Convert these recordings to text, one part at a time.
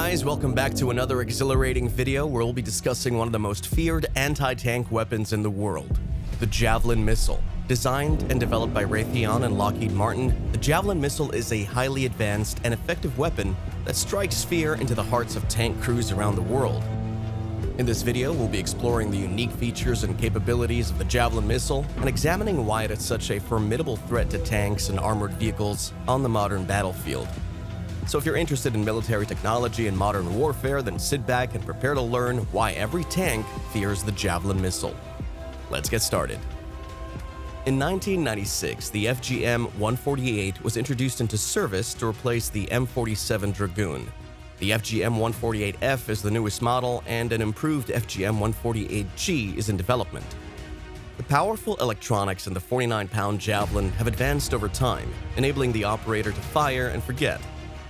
guys, welcome back to another exhilarating video where we'll be discussing one of the most feared anti-tank weapons in the world, the Javelin missile. Designed and developed by Raytheon and Lockheed Martin, the Javelin missile is a highly advanced and effective weapon that strikes fear into the hearts of tank crews around the world. In this video, we'll be exploring the unique features and capabilities of the Javelin missile and examining why it is such a formidable threat to tanks and armored vehicles on the modern battlefield. So if you're interested in military technology and modern warfare, then sit back and prepare to learn why every tank fears the Javelin missile. Let's get started. In 1996, the FGM-148 was introduced into service to replace the M47 Dragoon. The FGM-148F is the newest model, and an improved FGM-148G is in development. The powerful electronics in the 49-pound Javelin have advanced over time, enabling the operator to fire and forget.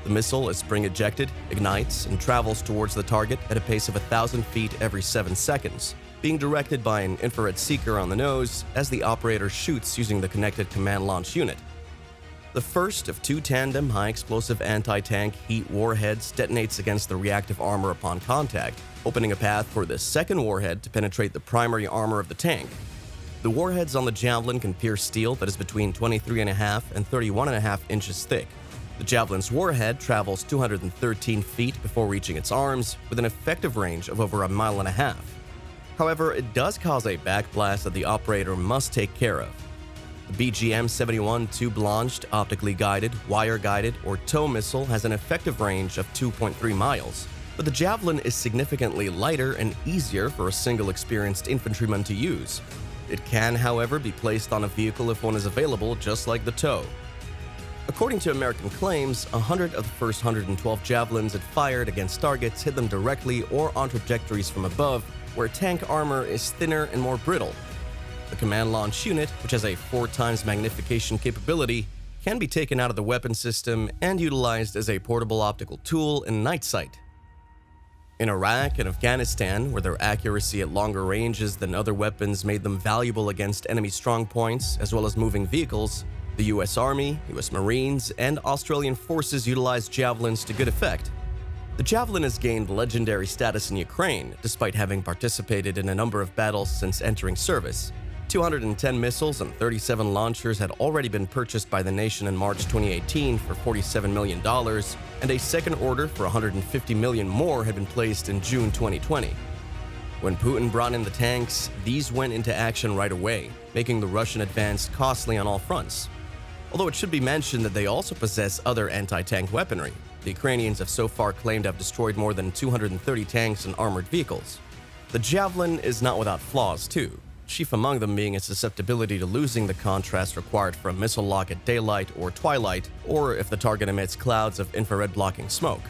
The missile is spring-ejected, ignites, and travels towards the target at a pace of 1,000 feet every 7 seconds, being directed by an infrared seeker on the nose as the operator shoots using the connected command launch unit. The first of two tandem high-explosive anti-tank heat warheads detonates against the reactive armor upon contact, opening a path for the second warhead to penetrate the primary armor of the tank. The warheads on the Javelin can pierce steel that is between 23.5 and 31.5 inches thick. The Javelin's warhead travels 213 feet before reaching its arms, with an effective range of over 1.5 miles. However, it does cause a backblast that the operator must take care of. The BGM-71 tube-launched, optically guided, wire-guided, or tow missile has an effective range of 2.3 miles, but the Javelin is significantly lighter and easier for a single experienced infantryman to use. It can, however, be placed on a vehicle if one is available, just like the tow. According to American claims, 100 of the first 112 Javelins it fired against targets hit them directly or on trajectories from above, where tank armor is thinner and more brittle. The command launch unit, which has a 4 times magnification capability, can be taken out of the weapon system and utilized as a portable optical tool in night sight. In Iraq and Afghanistan, where their accuracy at longer ranges than other weapons made them valuable against enemy strongpoints as well as moving vehicles, the U.S. Army, U.S. Marines, and Australian forces utilized Javelins to good effect. The Javelin has gained legendary status in Ukraine, despite having participated in a number of battles since entering service. 210 missiles and 37 launchers had already been purchased by the nation in March 2018 for $47 million, and a second order for $150 million more had been placed in June 2020. When Putin brought in the tanks, these went into action right away, making the Russian advance costly on all fronts. Although it should be mentioned that they also possess other anti-tank weaponry. The Ukrainians have so far claimed to have destroyed more than 230 tanks and armored vehicles. The Javelin is not without flaws, too, chief among them being its susceptibility to losing the contrast required for a missile lock at daylight or twilight, or if the target emits clouds of infrared blocking smoke.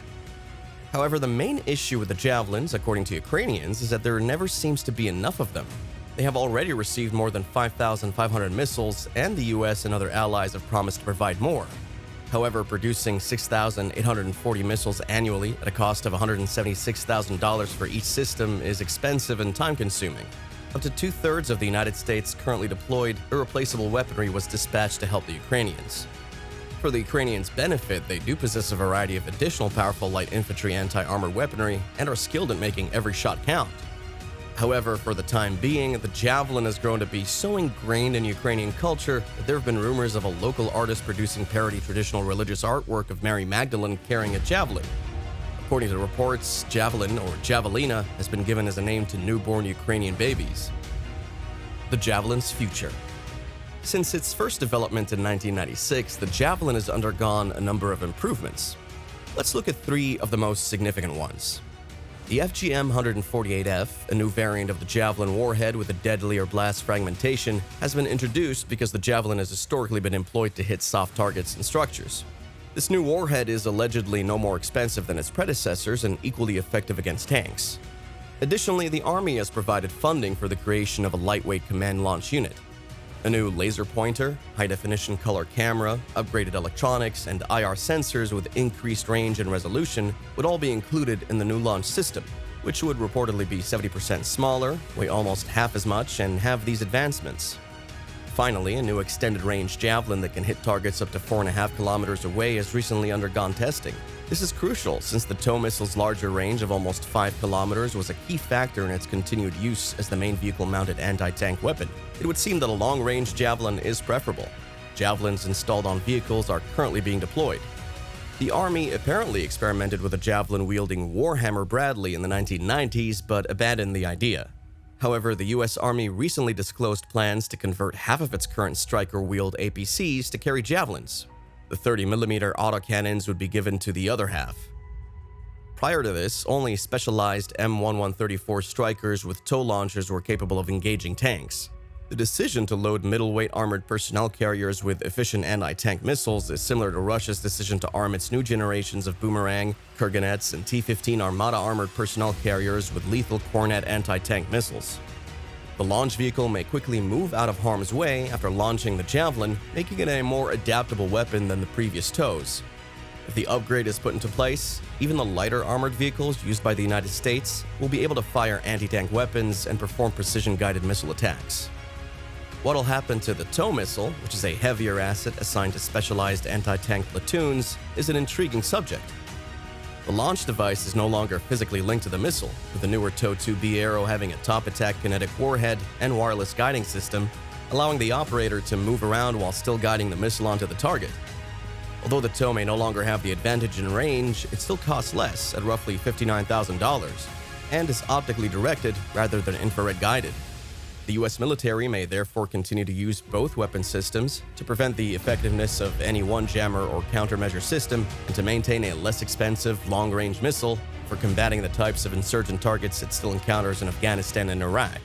However, the main issue with the Javelins, according to Ukrainians, is that there never seems to be enough of them. They have already received more than 5,500 missiles, and the US and other allies have promised to provide more. However, producing 6,840 missiles annually at a cost of $176,000 for each system is expensive and time-consuming. Up to 2/3 of the United States' currently deployed irreplaceable weaponry was dispatched to help the Ukrainians. For the Ukrainians' benefit, they do possess a variety of additional powerful light infantry anti-armor weaponry and are skilled at making every shot count. However, for the time being, the Javelin has grown to be so ingrained in Ukrainian culture that there have been rumors of a local artist producing parody traditional religious artwork of Mary Magdalene carrying a javelin. According to reports, Javelin, or Javelina, has been given as a name to newborn Ukrainian babies. The Javelin's future. Since its first development in 1996, the Javelin has undergone a number of improvements. Let's look at 3 of the most significant ones. The FGM-148F, a new variant of the Javelin warhead with a deadlier blast fragmentation, has been introduced because the Javelin has historically been employed to hit soft targets and structures. This new warhead is allegedly no more expensive than its predecessors and equally effective against tanks. Additionally, the Army has provided funding for the creation of a lightweight command launch unit. A new laser pointer, high-definition color camera, upgraded electronics, and IR sensors with increased range and resolution would all be included in the new launch system, which would reportedly be 70% smaller, weigh almost half as much, and have these advancements. Finally, a new extended-range Javelin that can hit targets up to 4.5 kilometers away has recently undergone testing. This is crucial since the TOW missile's larger range of almost 5 kilometers was a key factor in its continued use as the main vehicle-mounted anti-tank weapon. It would seem that a long-range javelin is preferable. Javelins installed on vehicles are currently being deployed. The Army apparently experimented with a javelin-wielding Warhammer Bradley in the 1990s, but abandoned the idea. However, the US Army recently disclosed plans to convert half of its current Striker-wheeled APCs to carry javelins. The 30mm autocannons would be given to the other half. Prior to this, only specialized M1134 Strikers with tow launchers were capable of engaging tanks. The decision to load middleweight armored personnel carriers with efficient anti-tank missiles is similar to Russia's decision to arm its new generations of Boomerang, Kurganets, and T-15 Armata armored personnel carriers with lethal Kornet anti-tank missiles. The launch vehicle may quickly move out of harm's way after launching the Javelin, making it a more adaptable weapon than the previous TOWs. If the upgrade is put into place, even the lighter armored vehicles used by the United States will be able to fire anti-tank weapons and perform precision-guided missile attacks. What'll happen to the TOW missile, which is a heavier asset assigned to specialized anti-tank platoons, is an intriguing subject. The launch device is no longer physically linked to the missile, with the newer TOW-2B Arrow having a top-attack kinetic warhead and wireless guiding system, allowing the operator to move around while still guiding the missile onto the target. Although the TOW may no longer have the advantage in range, it still costs less at roughly $59,000, and is optically directed rather than infrared guided. The US military may therefore continue to use both weapon systems to prevent the effectiveness of any one jammer or countermeasure system and to maintain a less expensive long-range missile for combating the types of insurgent targets it still encounters in Afghanistan and Iraq.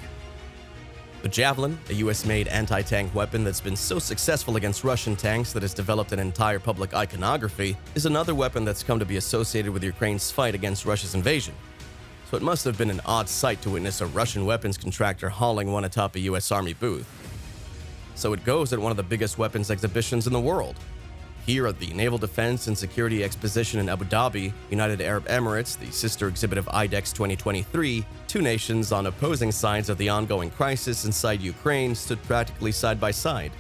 The Javelin, a US-made anti-tank weapon that's been so successful against Russian tanks that has developed an entire public iconography, is another weapon that's come to be associated with Ukraine's fight against Russia's invasion. So it must have been an odd sight to witness a Russian weapons contractor hauling one atop a US Army booth. So it goes at one of the biggest weapons exhibitions in the world. Here at the Naval Defense and Security Exposition in Abu Dhabi, United Arab Emirates, the sister exhibit of IDEX 2023, two nations on opposing sides of the ongoing crisis inside Ukraine stood practically side by side.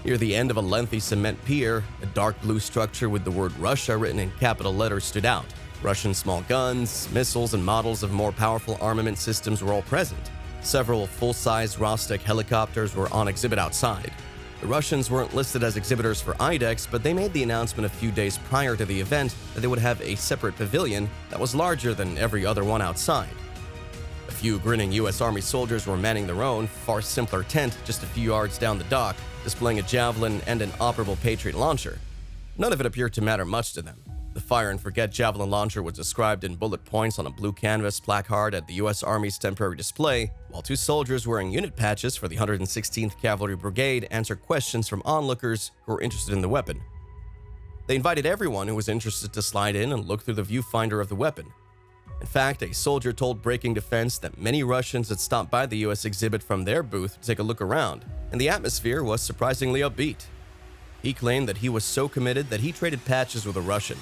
Near the end of a lengthy cement pier, a dark blue structure with the word Russia written in capital letters stood out. Russian small guns, missiles, and models of more powerful armament systems were all present. Several full-size Rostec helicopters were on exhibit outside. The Russians weren't listed as exhibitors for IDEX, but they made the announcement a few days prior to the event that they would have a separate pavilion that was larger than every other one outside. A few grinning US Army soldiers were manning their own, far simpler tent just a few yards down the dock, displaying a Javelin and an operable Patriot launcher. None of it appeared to matter much to them. The fire-and-forget Javelin launcher was described in bullet points on a blue canvas placard at the US Army's temporary display, while two soldiers wearing unit patches for the 116th Cavalry Brigade answered questions from onlookers who were interested in the weapon. They invited everyone who was interested to slide in and look through the viewfinder of the weapon. In fact, a soldier told Breaking Defense that many Russians had stopped by the US exhibit from their booth to take a look around, and the atmosphere was surprisingly upbeat. He claimed that he was so committed that he traded patches with a Russian.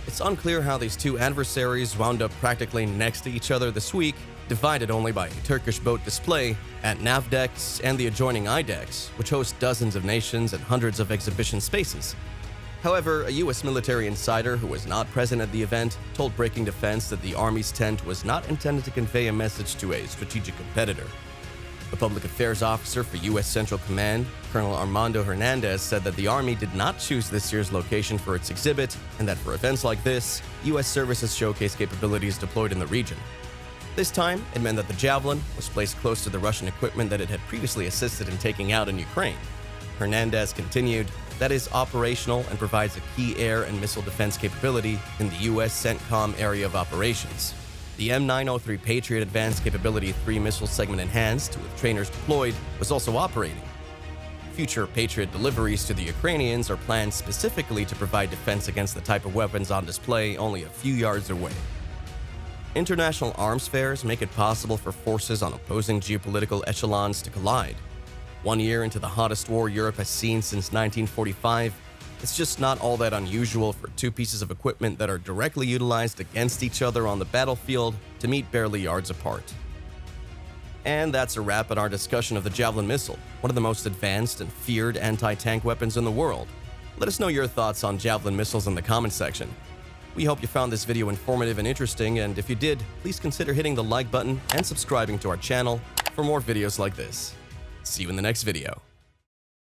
It's unclear how these two adversaries wound up practically next to each other this week, divided only by a Turkish boat display at Navdex and the adjoining IDEX, which hosts dozens of nations and hundreds of exhibition spaces. However, a US military insider who was not present at the event told Breaking Defense that the Army's tent was not intended to convey a message to a strategic competitor. The public affairs officer for U.S. Central Command, Colonel Armando Hernandez, said that the Army did not choose this year's location for its exhibit, and that for events like this, U.S. services showcase capabilities deployed in the region. This time, it meant that the Javelin was placed close to the Russian equipment that it had previously assisted in taking out in Ukraine. Hernandez continued, that is operational and provides a key air and missile defense capability in the U.S. CENTCOM area of operations. The M903 Patriot Advanced Capability 3 missile segment enhanced, with trainers deployed, was also operating. Future Patriot deliveries to the Ukrainians are planned specifically to provide defense against the type of weapons on display only a few yards away. International arms fairs make it possible for forces on opposing geopolitical echelons to collide. 1 year into the hottest war Europe has seen since 1945, it's just not all that unusual for two pieces of equipment that are directly utilized against each other on the battlefield to meet barely yards apart. And that's a wrap on our discussion of the Javelin missile, one of the most advanced and feared anti-tank weapons in the world. Let us know your thoughts on Javelin missiles in the comment section. We hope you found this video informative and interesting, and if you did, please consider hitting the like button and subscribing to our channel for more videos like this. See you in the next video.